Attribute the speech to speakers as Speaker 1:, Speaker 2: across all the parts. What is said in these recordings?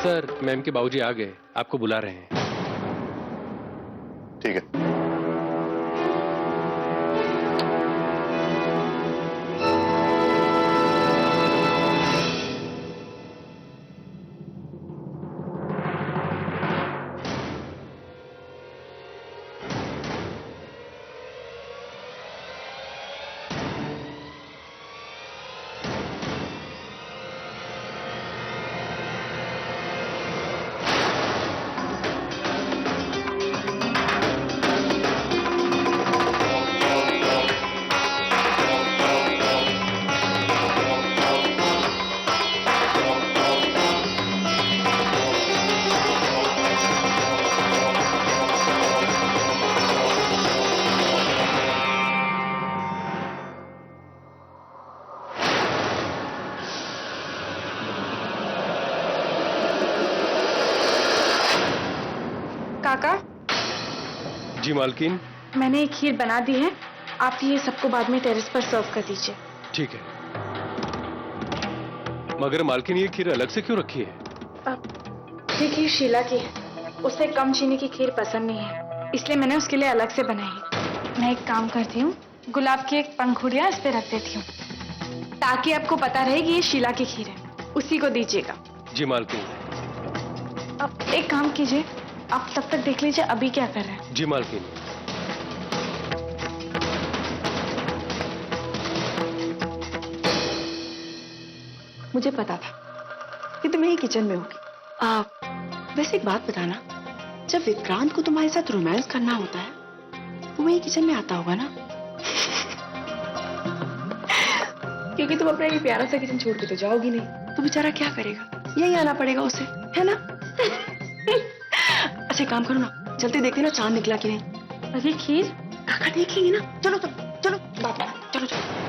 Speaker 1: Sir, ma'am के बाबूजी आ गए, आपको बुला रहे हैं।
Speaker 2: ठीक है।
Speaker 3: काका,
Speaker 1: जी मालकिन।
Speaker 3: मैंने एक खीर बना दी है, आप ये सबको बाद में टेरेस पर सर्व कर दीजिए।
Speaker 1: ठीक है। मगर मालकिन, ये खीर अलग से क्यों रखी है?
Speaker 3: ये खीर शीला की है, उसे कम चीनी की खीर पसंद नहीं है, इसलिए मैंने उसके लिए अलग से बनाई है। मैं एक काम करती हूँ, गुलाब की एक पंखुड़ियाँ इस पे रख देती हूँ, ताकि आपको पता रहे कि ये शीला की खीर है, उसी को दीजिएगा।
Speaker 1: जी मालकिन।
Speaker 3: अब एक काम कीजिए, आप तब तक देख लीजिए अभी क्या कर रहे हैं।
Speaker 1: जी मालकिन।
Speaker 4: मुझे पता था कि तुम यही किचन में होगी। वैसे एक बात बताना, जब विक्रांत को तुम्हारे साथ रोमांस करना होता है तो वही किचन में आता होगा ना? क्योंकि तुम अपना ये प्यारा सा किचन छोड़ के तो जाओगी नहीं, तो बेचारा क्या करेगा, यही आना पड़ेगा उसे, है ना? अच्छा काम करो ना, चलते देखते ना चांद निकला कि नहीं।
Speaker 3: और ये खीर
Speaker 4: काका देखेंगे ना, चलो तो चलो बाबा, चलो चलो।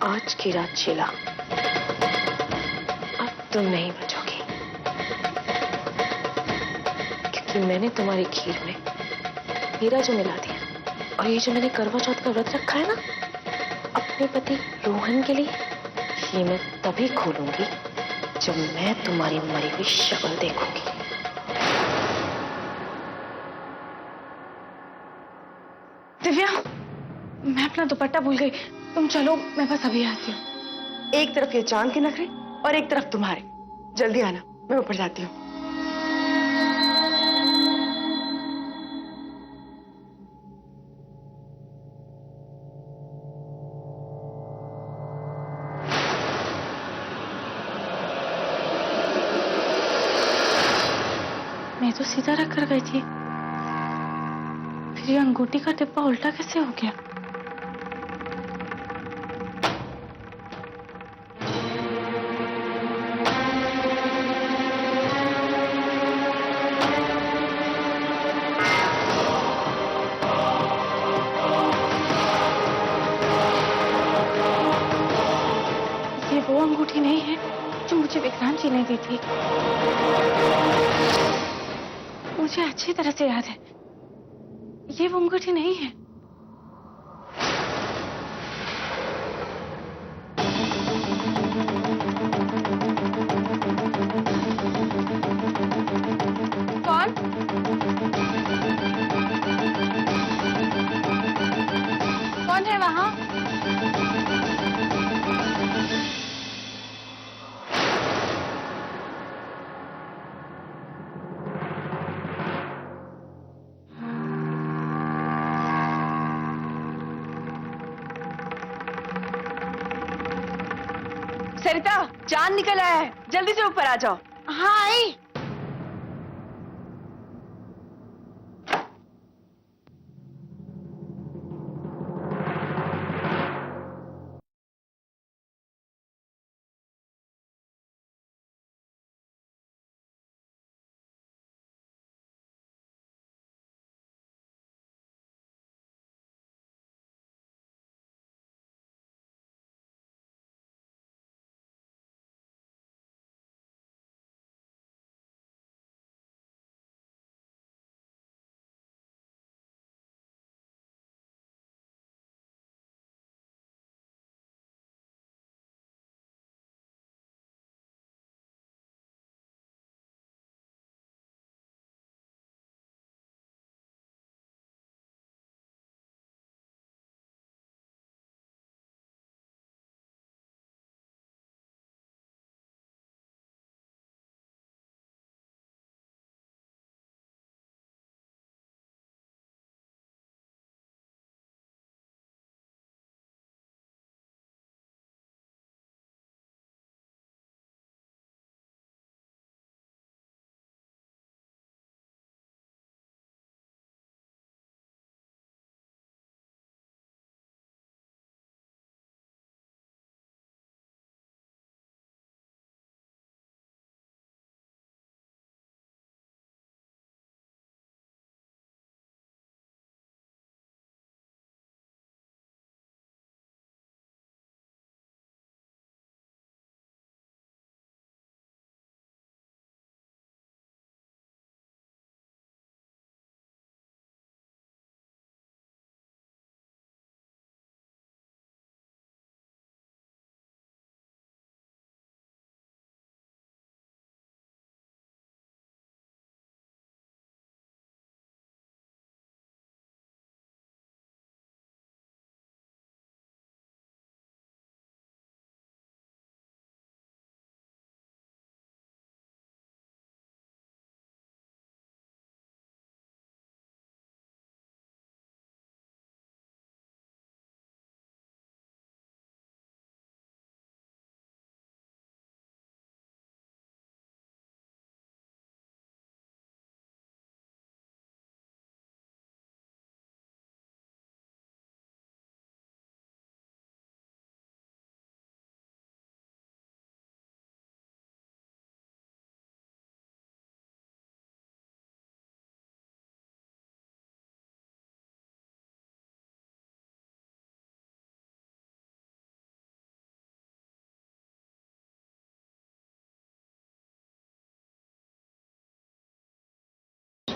Speaker 4: आज की रात शीला, अब तुम नहीं बचोगी, क्योंकि मैंने तुम्हारी खीर में हीरा जो मिला दिया, और ये जो मैंने करवा चौथ का व्रत रखा है ना अपने पति रोहन के लिए, ये मैं तभी खोलूंगी जब मैं तुम्हारी मरी हुई शक्ल देखूंगी।
Speaker 3: दिव्या, मैं अपना दुपट्टा भूल गई, तुम चलो, मैं बस अभी आती हूँ।
Speaker 4: एक तरफ ये चांद के नखरे और एक तरफ तुम्हारे, जल्दी आना, मैं ऊपर जाती हूँ।
Speaker 3: मैं तो सीधा रख कर गई थी, फिर ये अंगूठी का डिब्बा उल्टा कैसे हो गया? ये वो अंगूठी नहीं है जो मुझे विक्रांत जी ने दी थी। मुझे अच्छी तरह से याद है, ये वो अंगूठी नहीं है। कौन? कौन है वहां?
Speaker 4: सरिता, चांद निकल आया है, जल्दी से ऊपर आ जाओ।
Speaker 3: हाँ आई।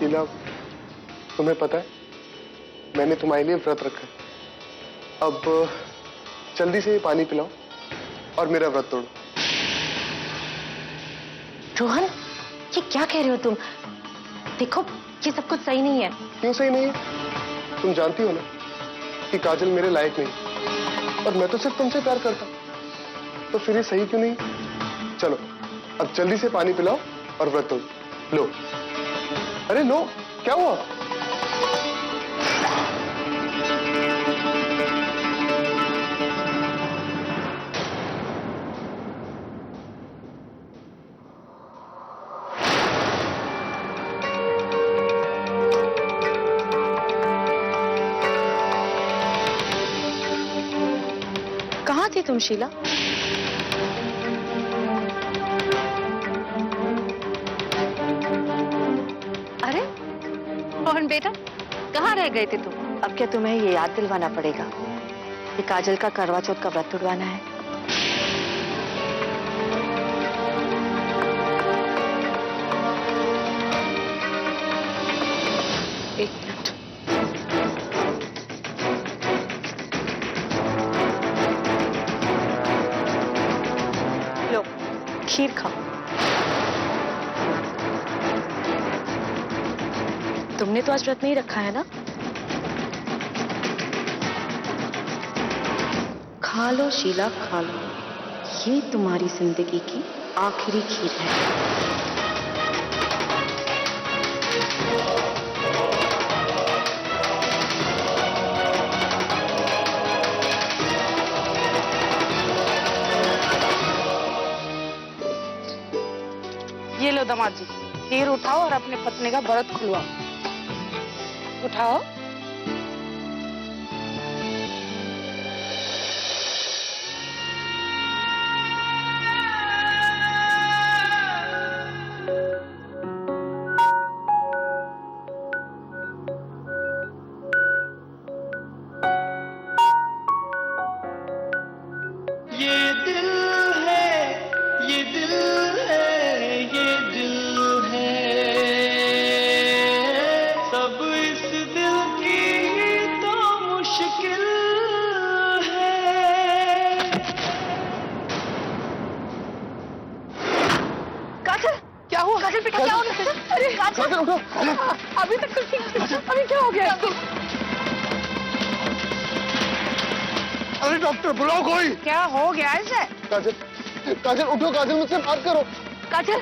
Speaker 2: शीला, तुम्हें पता है मैंने तुम्हारे लिए व्रत रखा है। अब जल्दी से ये पानी पिलाओ और मेरा व्रत तोड़ो।
Speaker 4: रोहन, ये क्या कह रहे हो तुम? देखो, ये सब कुछ सही नहीं है।
Speaker 2: क्यों सही नहीं है? तुम जानती हो ना कि काजल मेरे लायक नहीं, और मैं तो सिर्फ तुमसे प्यार करता हूं, तो फिर ये सही क्यों नहीं? चलो अब जल्दी से पानी पिलाओ और व्रत तोड़ो। लो। अरे लो, क्या हुआ?
Speaker 4: कहाँ थी तुम शीला?
Speaker 5: अरे मोहन बेटा, कहाँ रह गए थे तुम?
Speaker 6: अब क्या तुम्हें ये याद दिलवाना पड़ेगा कि काजल का करवा चौथ का व्रत उड़वाना है?
Speaker 4: एक मिनट। लो, खीर खाओ। तुमने तो आज व्रत नहीं रखा है ना? खा लो शीला, खा लो। ये तुम्हारी जिंदगी की आखिरी खीर है।
Speaker 5: ये लो दामाद जी, खीर उठाओ और अपने पत्नी का व्रत खुलवाओ। उठाओ।
Speaker 7: ये दिल है, ये दिल है, ये दिल है, सब इस दिल की तो मुश्किल है।
Speaker 5: काजल, क्या हुआ? काजल बेटा, क्या हो गया? अरे
Speaker 2: काजल उठो।
Speaker 5: अभी तक तो ठीक थी, अभी क्या हो गया इसको?
Speaker 2: अरे डॉक्टर बुलाओ कोई।
Speaker 5: क्या हो गया इसे?
Speaker 2: काजल, काजल उठो, काजल मुझसे बात करो।
Speaker 5: काजल,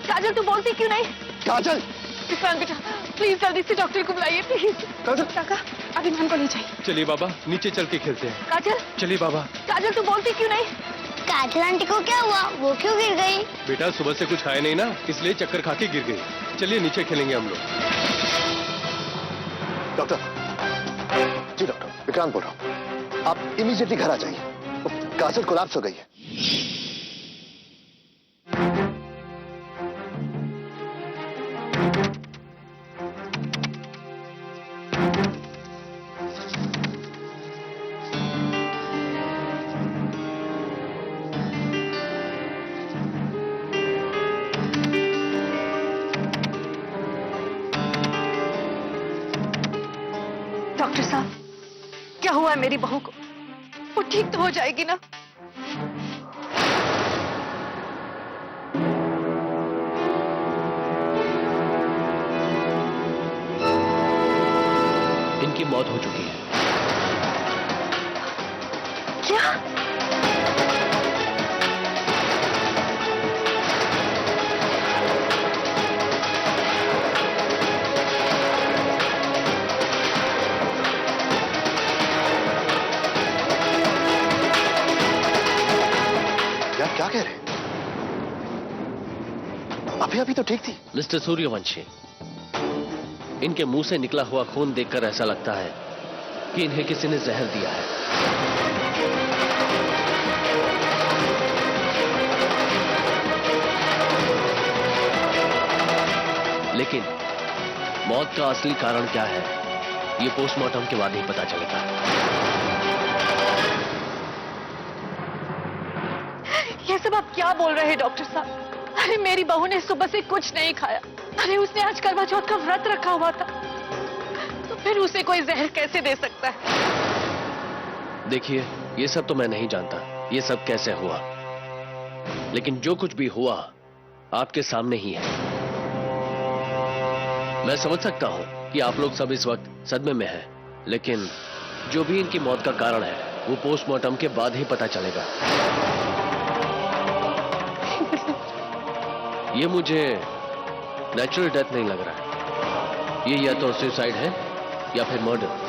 Speaker 5: काजल तू बोलती क्यों नहीं?
Speaker 2: काजल,
Speaker 3: विक्रांत बेटा, प्लीज जल्दी से डॉक्टर को बुलाइए प्लीज।
Speaker 2: काजल।
Speaker 3: काका, अभी मान को ले जाइए।
Speaker 1: चलिए बाबा, नीचे चल के खेलते हैं।
Speaker 5: काजल,
Speaker 1: चलिए बाबा।
Speaker 5: काजल तू बोलती क्यों नहीं?
Speaker 8: काजल आंटी को क्या हुआ? वो क्यों गिर गई?
Speaker 1: बेटा सुबह से कुछ खाया नहीं ना, इसलिए चक्कर खा के गिर गई। चलिए नीचे खेलेंगे हम लोग।
Speaker 9: डॉक्टर जी, डॉक्टर विक्रांत बोल रहा हूँ। आप इमीडिएटली घर आ जाइए। काजल कोलैप्स हो गई है।
Speaker 5: डॉक्टर साहब, क्या हुआ है मेरी बहू को? वो ठीक तो हो जाएगी ना?
Speaker 1: इनकी मौत हो चुकी है।
Speaker 5: क्या?
Speaker 9: यार क्या कह रहे हैं? अभी अभी तो ठीक थी।
Speaker 10: मिस्टर सूर्यवंशी, इनके मुंह से निकला हुआ खून देखकर ऐसा लगता है कि इन्हें किसी ने जहर दिया है। लेकिन मौत का असली कारण क्या है, ये पोस्टमार्टम के बाद ही पता चलेगा।
Speaker 5: ये सब आप क्या बोल रहे हैं डॉक्टर साहब? अरे मेरी बहू ने सुबह से कुछ नहीं खाया,
Speaker 4: अरे उसने आज करवा चौथ का व्रत रखा हुआ था, तो फिर उसे कोई जहर कैसे दे सकता है?
Speaker 10: देखिए, ये सब तो मैं नहीं जानता ये सब कैसे हुआ, लेकिन जो कुछ भी हुआ आपके सामने ही है। मैं समझ सकता हूं कि आप लोग सब इस वक्त सदमे में हैं, लेकिन जो भी इनकी मौत का कारण है वो पोस्टमार्टम के बाद ही पता चलेगा। ये मुझे नेचुरल डेथ नहीं लग रहा है, ये या तो सुसाइड है या फिर मर्डर।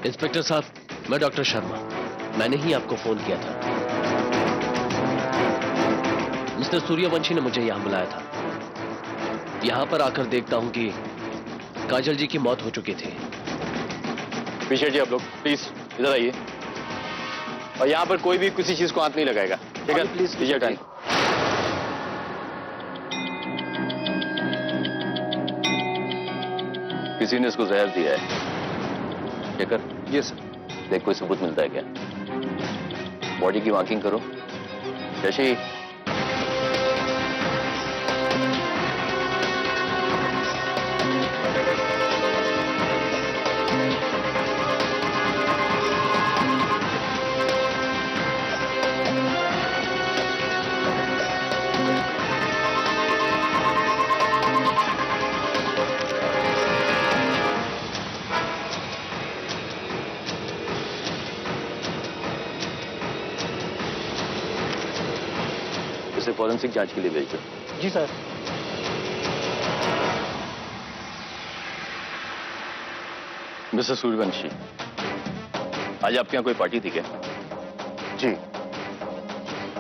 Speaker 10: इंस्पेक्टर साहब, मैं डॉक्टर शर्मा, मैंने ही आपको फोन किया था। मिस्टर सूर्यवंशी ने मुझे यहां बुलाया था। यहां पर आकर देखता हूं कि काजल जी की मौत हो चुकी थी।
Speaker 11: पीछे जी आप लोग प्लीज इधर आइए, और यहां पर कोई भी किसी चीज को हाथ नहीं लगाएगा, ठीक है? प्लीज पीछे हटाइए। किसी ने इसको जहर दिया है। शेखर,
Speaker 2: ये सर।
Speaker 11: देख कोई सबूत मिलता है क्या? बॉडी की मार्किंग करो। शशि, इसे फॉरेंसिक जांच के लिए भेज दो।
Speaker 2: जी सर।
Speaker 11: मिस्टर सूर्यवंशी, आज आपके यहाँ कोई पार्टी थी क्या?
Speaker 9: जी,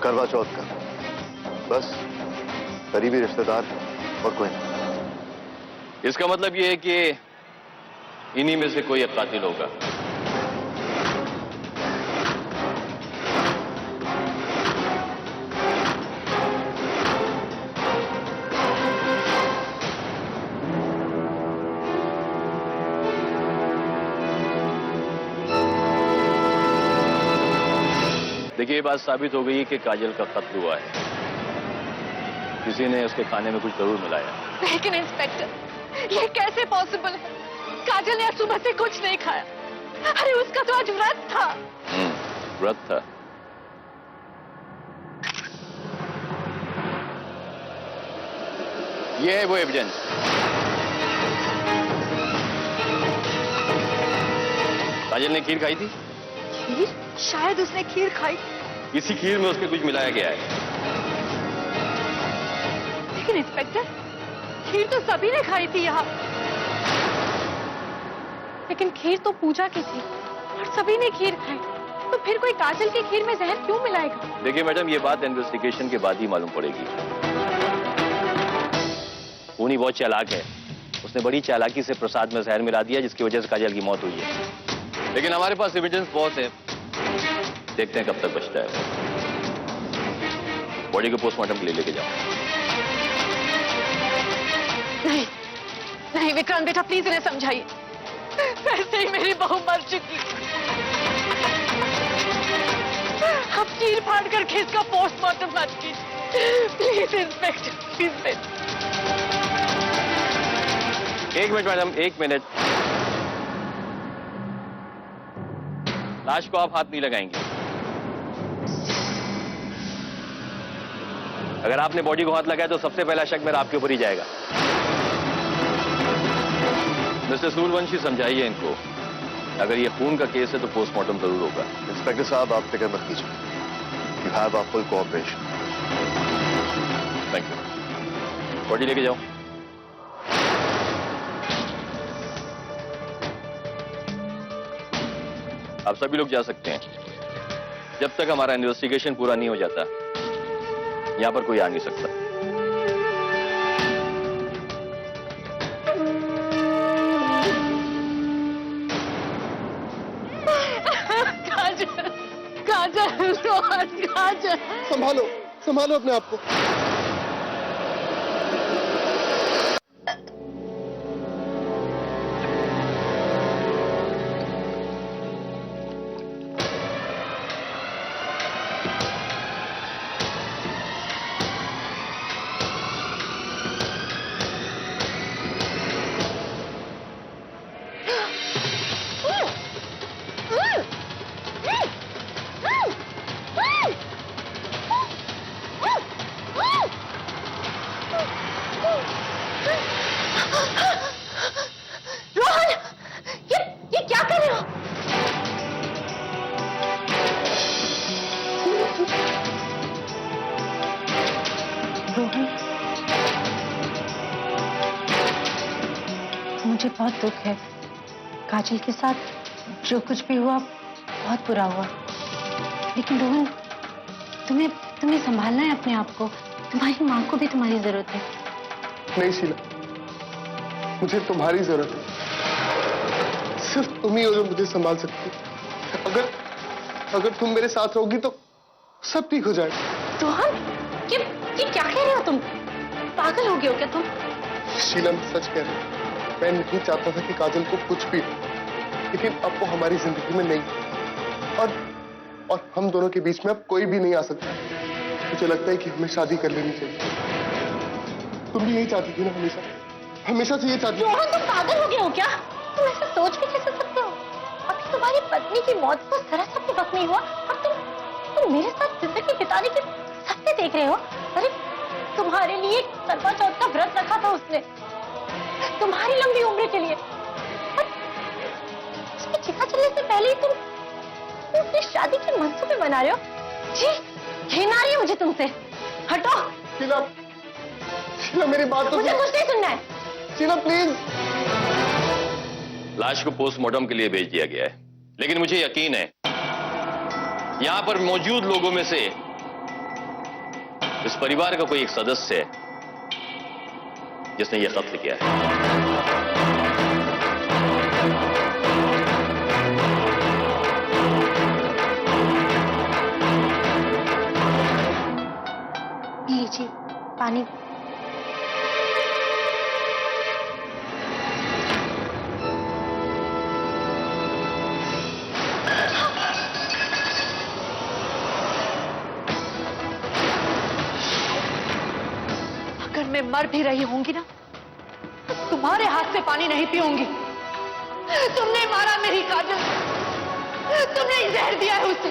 Speaker 9: करवा चौथ का, बस करीबी रिश्तेदार और कोई नहीं।
Speaker 11: इसका मतलब ये है कि इन्हीं में से कोई एक कातिल होगा। देखिए, ये बात साबित हो गई है कि काजल का कत्ल हुआ है। किसी ने उसके खाने में कुछ जरूर मिलाया।
Speaker 4: लेकिन इंस्पेक्टर, ये कैसे पॉसिबल है? काजल ने आज सुबह से कुछ नहीं खाया। अरे उसका तो आज व्रत था।
Speaker 11: व्रत था। ये है वो एविडेंस। काजल ने खीर खाई थी।
Speaker 4: खीर? शायद उसने खीर खाई।
Speaker 11: इसी खीर में उसके कुछ मिलाया गया है।
Speaker 4: लेकिन इंस्पेक्टर, खीर तो सभी ने खाई थी यहाँ। लेकिन खीर तो पूजा की थी और सभी ने खीर खाई, तो फिर कोई काजल की खीर में जहर क्यों मिलाएगा?
Speaker 11: देखिए मैडम, ये बात इन्वेस्टिगेशन के बाद ही मालूम पड़ेगी। पूनी बहुत चालाक है, उसने बड़ी चालाकी से प्रसाद में जहर मिला दिया, जिसकी वजह से काजल की मौत हुई है। लेकिन हमारे पास एविडेंस बहुत है, देखते हैं कब तक बचता है। बॉडी को पोस्टमार्टम के लिए लेके जाओ।
Speaker 4: नहीं नहीं विक्रांत बेटा, प्लीज इन्हें समझाइए। वैसे ही मेरी बहू मर चुकी, अब चीर फाड़ करके इसका पोस्टमार्टम मत कीजिए प्लीज इंस्पेक्टर, प्लीज।
Speaker 11: एक मिनट मैडम, एक मिनट। लाश को आप हाथ नहीं लगाएंगे। अगर आपने बॉडी को हाथ लगाया तो सबसे पहला शक मेरा आपके ऊपर ही जाएगा। मिस्टर सूर्यवंशी, समझाइए इनको, अगर ये खून का केस है तो पोस्टमार्टम जरूर होगा।
Speaker 9: इंस्पेक्टर साहब, आप फिक्र मत कीजिए, you have our full cooperation.
Speaker 11: Thank you. Body लेके जाओ। आप सभी लोग जा सकते हैं। जब तक हमारा इन्वेस्टिगेशन पूरा नहीं हो जाता, यहां पर कोई आ नहीं सकता।
Speaker 4: काजल, काजल, रोहन, काजल।
Speaker 2: संभालो, संभालो अपने आप को।
Speaker 12: बहुत दुख है। काजल के साथ जो कुछ भी हुआ बहुत बुरा हुआ, लेकिन रोहन तुम्हें संभालना है अपने आप को। तुम्हारी माँ को भी तुम्हारी जरूरत है।
Speaker 2: नहीं शीला, मुझे तुम्हारी जरूरत है। सिर्फ तुम ही हो जो मुझे संभाल सकती हो। अगर तुम मेरे साथ रहोगी तो सब ठीक हो जाएगा।
Speaker 12: रोहन, ये क्या कह रहे हो तुम? पागल हो गए हो क्या तुम?
Speaker 2: शीला, मैं सच कह रही हूं। मैं नहीं चाहता था कि काजल को कुछ भी हो, लेकिन अब वो हमारी जिंदगी में नहीं है। और हम दोनों के बीच में अब कोई भी नहीं आ सकता। मुझे लगता है कि हमें शादी कर लेनी चाहिए। तुम भी यही चाहती थी ना? हमेशा से ये चाहती थी।
Speaker 12: रोहन, तुम पागल हो गए हो क्या? तुम ऐसा सोच भी कैसे सकते हो? अभी तुम्हारी पत्नी की मौत को जरा सा भी वक्त नहीं हुआ और तुम मेरे साथ जिंदगी बिताने के सपने देख रहे हो? अरे तुम्हारे लिए करवा चौथ का व्रत रखा था उसने, तुम्हारी लंबी उम्र के लिए। उसकी चिता चलने से पहले ही तुम अपनी शादी के मंसूबे बना रहे हो। जी, घिन आ रही है मुझे तुमसे। हटो।
Speaker 2: शीला, मेरी बात तो
Speaker 12: मुझे कुछ नहीं सुनना है।
Speaker 2: शीला प्लीज।
Speaker 11: लाश को पोस्टमार्टम के लिए भेज दिया गया है, लेकिन मुझे यकीन है यहां पर मौजूद लोगों में से इस परिवार का कोई एक सदस्य है जिसने यह कत्ल किया है।
Speaker 12: लीजिए पानी।
Speaker 4: अगर मैं मर भी रही होंगी ना, तो तुम्हारे हाथ से पानी नहीं पीऊंगी। तुमने मारा मेरी काजल, तुमने जहर दिया है उसे।